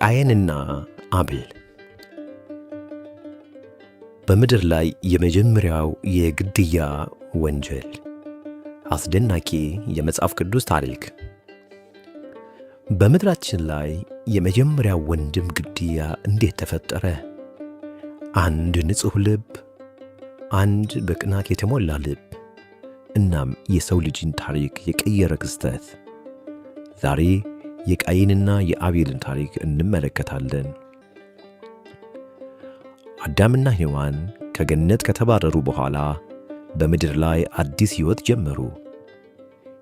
ቃየንና አቤል። በምድር ላይ የመጀመሪያው የግድያ ወንጀል። አስደናቂ የመጽሐፍ ቅዱስ ታሪክ። በምድራችን ላይ የመጀመሪያው ወንድም ግድያ እንዴት ተፈጠረ? አንድ ንጹሕ ልብ፣ አንድ በቅናት የተሞላ ልብ፣ እናም የሰው ልጅን ታሪክ የቀየረ ክስተት። ዛሬ የቃየንና የአቤልን ታሪክ እንመለከታለን። አዳምና ሔዋን ከገነት ከተባረሩ በኋላ በምድር ላይ አዲስ ሕይወት ጀመሩ።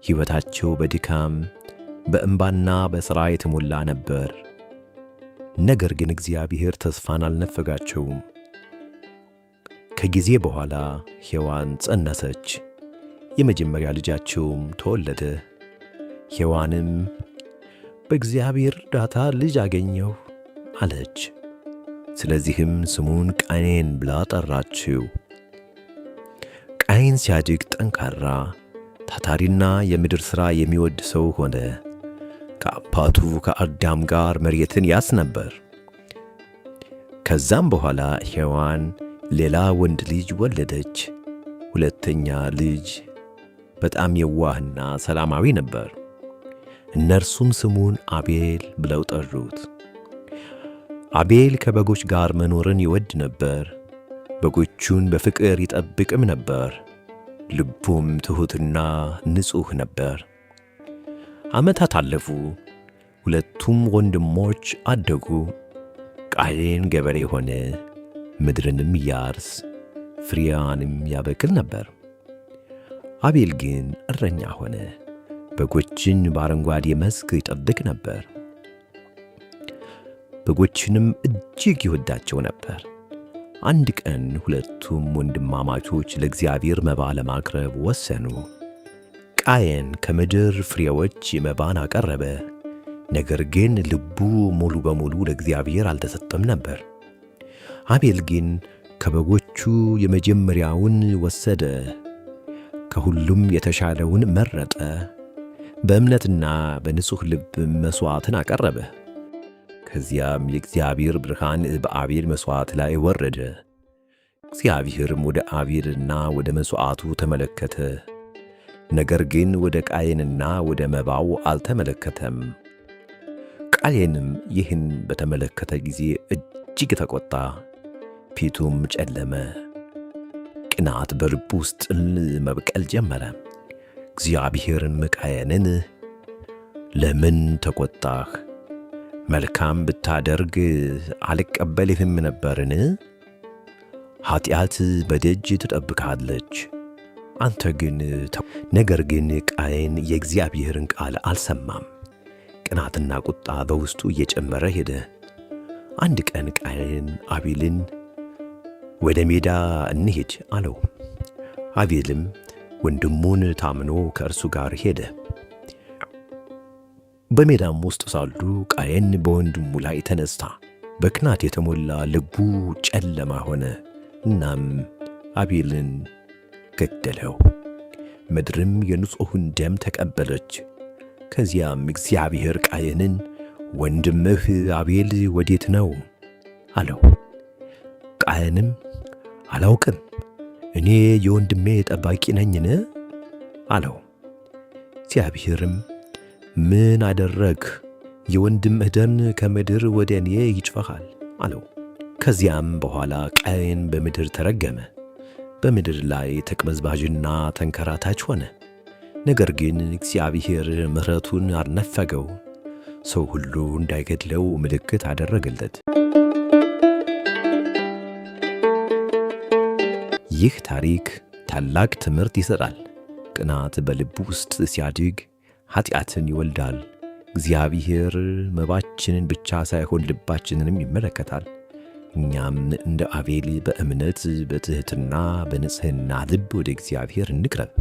ሕይወታቸው በድካም በእንባና በሥራ የተሞላ ነበር። ነገር ግን እግዚአብሔር ተስፋን አልነፈጋቸውም። ከጊዜ በኋላ ሔዋን ጸነሰች፣ የመጀመሪያ ልጃቸውም ተወለደ። ሔዋንም በእግዚአብሔር እርዳታ ልጅ አገኘሁ አለች። ስለዚህም ስሙን ቃየን ብላ ጠራችው። ቃየን ሲያድግ ጠንካራ፣ ታታሪና የምድር ሥራ የሚወድ ሰው ሆነ። ከአባቱ ከአዳም ጋር መሬትን ያስ ነበር። ከዛም በኋላ ሔዋን ሌላ ወንድ ልጅ ወለደች። ሁለተኛ ልጅ በጣም የዋህና ሰላማዊ ነበር። እነርሱም ስሙን አቤል ብለው ጠሩት። አቤል ከበጎች ጋር መኖርን ይወድ ነበር። በጎቹን በፍቅር ይጠብቅም ነበር። ልቡም ትሑትና ንጹሕ ነበር። ዓመታት አለፉ። ሁለቱም ወንድሞች አደጉ። ቃየን ገበሬ ሆነ፣ ምድርንም ያርስ ፍሬዋንም ያበቅል ነበር። አቤል ግን እረኛ ሆነ፣ በጎችን በአረንጓዴ መስክ ይጠብቅ ነበር። በጎችንም እጅግ ይወዳቸው ነበር። አንድ ቀን ሁለቱም ወንድማማቾች ለእግዚአብሔር መባ ለማቅረብ ወሰኑ። ቃየን ከምድር ፍሬዎች መባን አቀረበ። ነገር ግን ልቡ ሙሉ በሙሉ ለእግዚአብሔር አልተሰጠም ነበር። አቤል ግን ከበጎቹ የመጀመሪያውን ወሰደ፣ ከሁሉም የተሻለውን መረጠ። በእምነትና በንጹሕ ልብ መሥዋዕትን አቀረበ። ከዚያም የእግዚአብሔር ብርሃን በአቤል መሥዋዕት ላይ ወረደ። እግዚአብሔርም ወደ አቤልና ወደ መሥዋዕቱ ተመለከተ። ነገር ግን ወደ ቃየንና ወደ መባው አልተመለከተም። ቃየንም ይህን በተመለከተ ጊዜ እጅግ ተቆጣ፣ ፊቱም ጨለመ። ቅናት በልቡ ውስጥ መብቀል ጀመረ። እግዚአብሔርን ቃየንን ለምን ተቆጣህ? መልካም ብታደርግ አልቀበልህም ነበርን? ኃጢአት በደጅ ትጠብቃለች፣ አንተ ግን ነገር ግን ቃየን የእግዚአብሔርን ቃል አልሰማም። ቅናትና ቁጣ በውስጡ እየጨመረ ሄደ። አንድ ቀን ቃየን አቤልን ወደ ሜዳ እንሂድ አለው። አቤልም ወንድሙን ታምኖ ከእርሱ ጋር ሄደ። በሜዳም ውስጥ ሳሉ ቃየን በወንድሙ ላይ ተነሳ። በቅናት የተሞላ ልቡ ጨለማ ሆነ። እናም አቤልን ገደለው። ምድርም የንጹሑን ደም ተቀበለች። ከዚያም እግዚአብሔር ቃየንን ወንድምህ አቤል ወዴት ነው አለው። ቃየንም አላውቅም፣ እኔ የወንድሜ ጠባቂ ነኝን አለው። እግዚአብሔርም ምን አደረግህ? የወንድምህ ደም ከምድር ወደ እኔ ይጮኻል አለው። ከዚያም በኋላ ቃየን በምድር ተረገመ። በምድር ላይ ተቅበዝባዥና ተንከራታች ሆነ። ነገር ግን እግዚአብሔር ምሕረቱን አልነፈገው። ሰው ሁሉ እንዳይገድለው ምልክት አደረገለት። ይህ ታሪክ ታላቅ ትምህርት ይሰጣል። ቅናት በልብ ውስጥ ሲያድግ ኃጢአትን ይወልዳል። እግዚአብሔር መባችንን ብቻ ሳይሆን ልባችንንም ይመለከታል። እኛም እንደ አቤል በእምነት በትሕትና በንጽሕና ልብ ወደ እግዚአብሔር እንቅረብ።